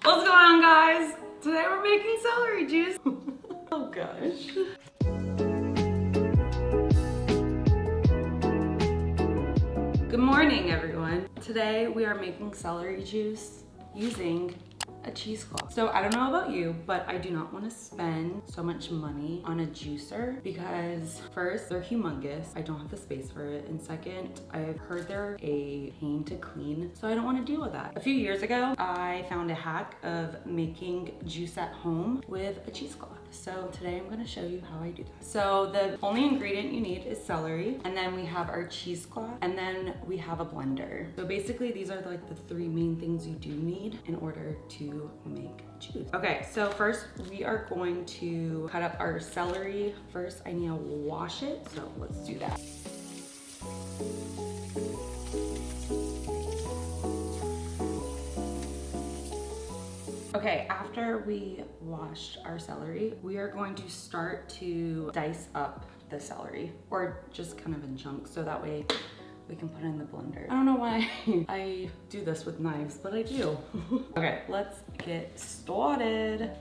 What's going on, guys? Today we're making celery juice. Oh gosh. Good morning, everyone. Today we are making celery juice using a cheesecloth. So I don't know about you, but I do not want to spend so much money on a juicer because first, they're humongous. I don't have the space for it. And second, I've heard they're a pain to clean, so I don't want to deal with that. A few years ago, I found a hack of making juice at home with a cheesecloth. So today I'm going to show you how I do that. So the only ingredient you need is celery, and then we have our cheesecloth, and then we have a blender. So basically these are like the three main things you do need in order to make juice. Okay, so first we are going to cut up our celery. First I need to wash it, so let's do that. Okay, after we washed our celery, we are going to start to dice up the celery, or just kind of in chunks, so that way we can put it in the blender. I don't know why I do this with knives, but I do. Okay, let's get started.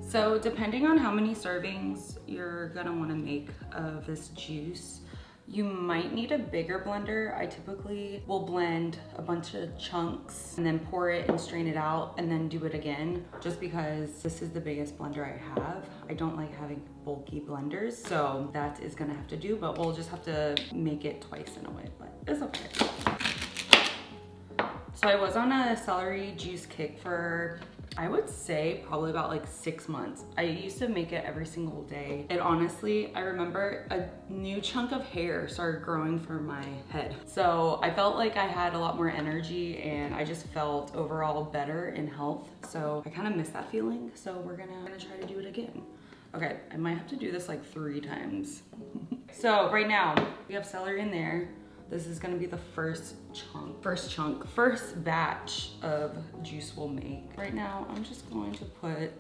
So depending on how many servings you're gonna wanna make of this juice, you might need a bigger blender. I typically will blend a bunch of chunks and then pour it and strain it out and then do it again, just because this is the biggest blender I have. I don't like having bulky blenders, so that is gonna have to do, but we'll just have to make it twice in a way, but it's okay. So I was on a celery juice kick for, I would say probably about like 6 months. I used to make it every single day. And honestly, I remember a new chunk of hair started growing from my head. So I felt like I had a lot more energy and I just felt overall better in health. So I kind of miss that feeling. So we're gonna try to do it again. Okay, I might have to do this like 3 times. So right now we have celery in there. This is gonna be the first batch of juice we'll make. Right now, I'm just going to put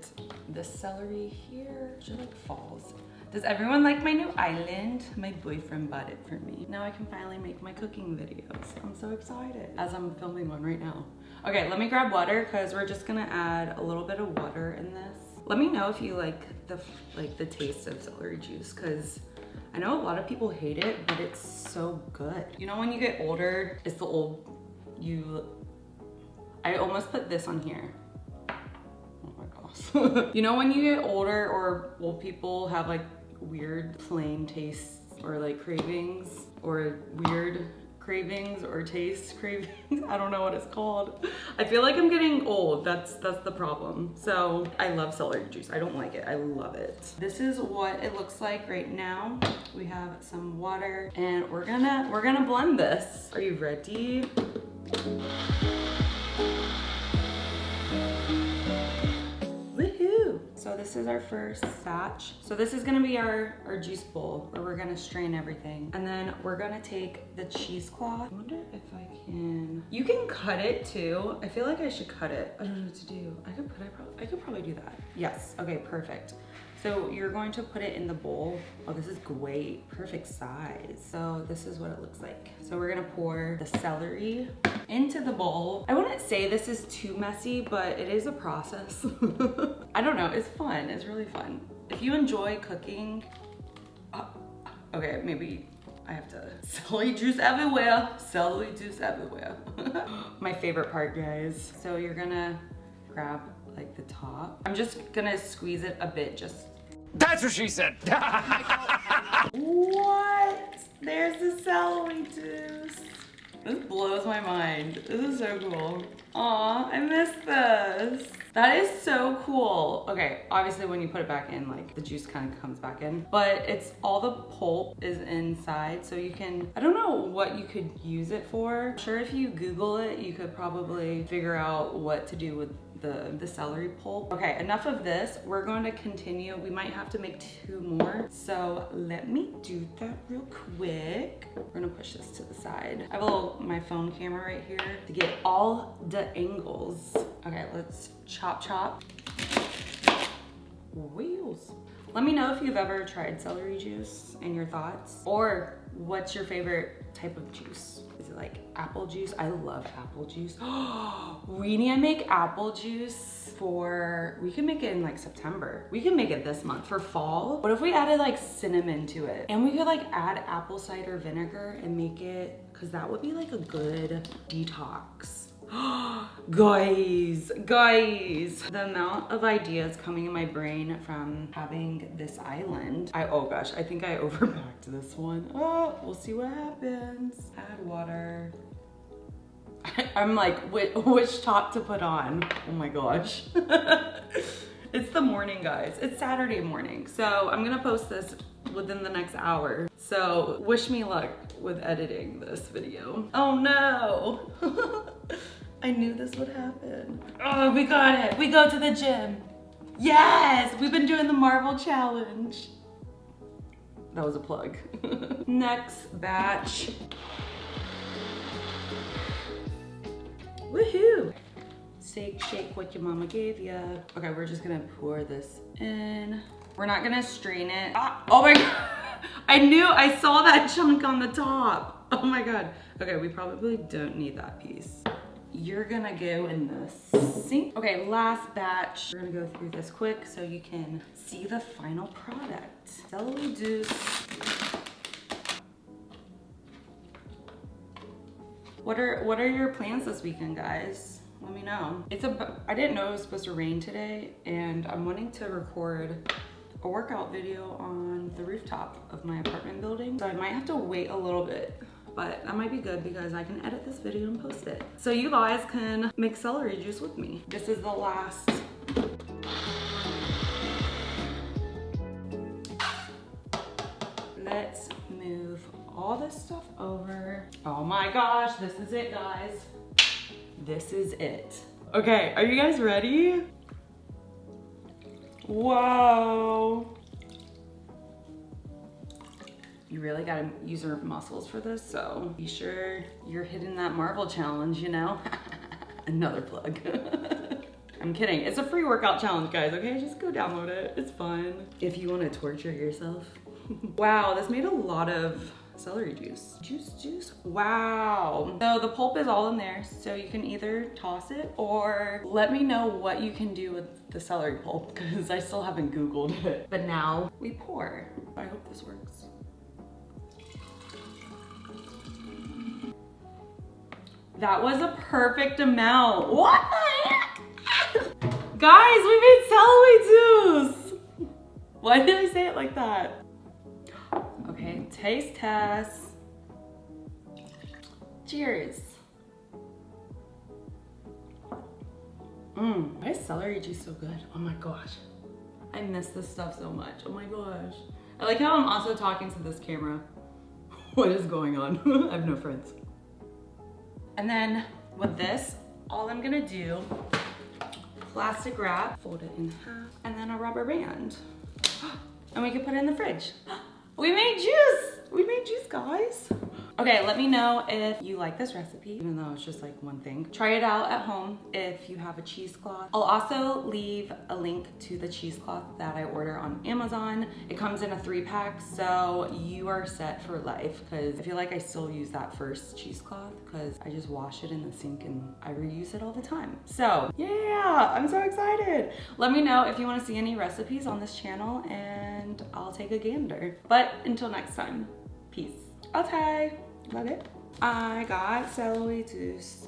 the celery here. It like falls. Does everyone like my new island? My boyfriend bought it for me. Now I can finally make my cooking videos. I'm so excited as I'm filming one right now. Okay, let me grab water because we're just gonna add a little bit of water in this. Let me know if you like the taste of celery juice, because I know a lot of people hate it, but it's so good. You know, when you get older, it's the old you. I almost put this on here. Oh my gosh. You know, when you get older, or well, people have like weird plain tastes or like cravings, or weird cravings or taste cravings. I don't know what it's called. I feel like I'm getting old. That's the problem. So I love celery juice. I don't like it. I love it. This is what it looks like right now. We have some water and we're gonna blend this. Are you ready? Woohoo! So this is our first batch. So this is gonna be our juice bowl where we're gonna strain everything. And then we're gonna take the cheesecloth. I wonder if I can, you can cut it too. I feel like I should cut it. I don't know what to do. I could probably do that. Yes, okay, perfect. So you're going to put it in the bowl. Oh, this is great, perfect size. So this is what it looks like. So we're gonna pour the celery into the bowl. I wouldn't say this is too messy, but it is a process. I don't know, it's fun, it's really fun. If you enjoy cooking, okay, maybe I have to, celery juice everywhere, celery juice everywhere. My favorite part, guys. So you're gonna grab like the top. I'm just gonna squeeze it a bit, just. That's what she said. What? There's the celery juice. This blows my mind. This is so cool. Aw, I miss this. That is so cool. Okay, obviously when you put it back in, like the juice kind of comes back in, but it's all the pulp is inside, so you can, I don't know what you could use it for. I'm sure if you Google it, you could probably figure out what to do with the celery pulp. Okay, enough of this. We're going to continue. We might have to make 2 more. So let me do that real quick. We're gonna push this to the side. I have my phone camera right here to get all the angles. Okay, let's chop. Wheels. Let me know if you've ever tried celery juice and your thoughts, or what's your favorite type of juice? Is it like apple juice? I love apple juice. We need to make apple juice we can make it in like September. We can make it this month for fall. What if we added like cinnamon to it? And we could like add apple cider vinegar and make it, cause that would be like a good detox. Guys, the amount of ideas coming in my brain from having this island. Oh gosh, I think I overpacked this one. Oh, we'll see what happens. Add water. I'm like, which top to put on? Oh my gosh. It's the morning, guys. It's Saturday morning. So I'm gonna post this within the next hour. So wish me luck with editing this video. Oh no. I knew this would happen. Oh, we got it. We go to the gym. Yes, we've been doing the Marvel challenge. That was a plug. Next batch. Woohoo. Shake what your mama gave ya. Okay, we're just gonna pour this in. We're not gonna strain it. Oh my God. I saw that chunk on the top. Oh my God. Okay, we probably don't need that piece. You're gonna go in the sink. Okay, last batch. We're gonna go through this quick so you can see the final product. Celery juice. What are your plans this weekend, guys? Let me know. I didn't know it was supposed to rain today, and I'm wanting to record a workout video on the rooftop of my apartment building. So I might have to wait a little bit. But that might be good because I can edit this video and post it. So you guys can make celery juice with me. This is the last. Let's move all this stuff over. Oh my gosh, this is it, guys. This is it. Okay, are you guys ready? Whoa. You really gotta use your muscles for this, so be sure you're hitting that Marvel challenge, you know? Another plug. I'm kidding. It's a free workout challenge, guys, okay? Just go download it. It's fun. If you wanna torture yourself. Wow, this made a lot of celery juice. Juice. Wow. So the pulp is all in there, so you can either toss it or let me know what you can do with the celery pulp, because I still haven't Googled it. But now we pour. I hope this works. That was a perfect amount. What the heck? Guys, we made celery juice. Why did I say it like that? Okay, taste test. Cheers. Why is celery juice so good? Oh my gosh. I miss this stuff so much. Oh my gosh. I like how I'm also talking to this camera. What is going on? I have no friends. And then with this, all I'm gonna do, plastic wrap, fold it in half, and then a rubber band. And we can put it in the fridge. We made juice! We made juice, guys. Okay, let me know if you like this recipe, even though it's just like one thing. Try it out at home if you have a cheesecloth. I'll also leave a link to the cheesecloth that I order on Amazon. It comes in a 3-pack, so you are set for life, because I feel like I still use that first cheesecloth because I just wash it in the sink and I reuse it all the time. So yeah, I'm so excited. Let me know if you want to see any recipes on this channel and I'll take a gander. But until next time, peace. Okay, love it. I got celery juice.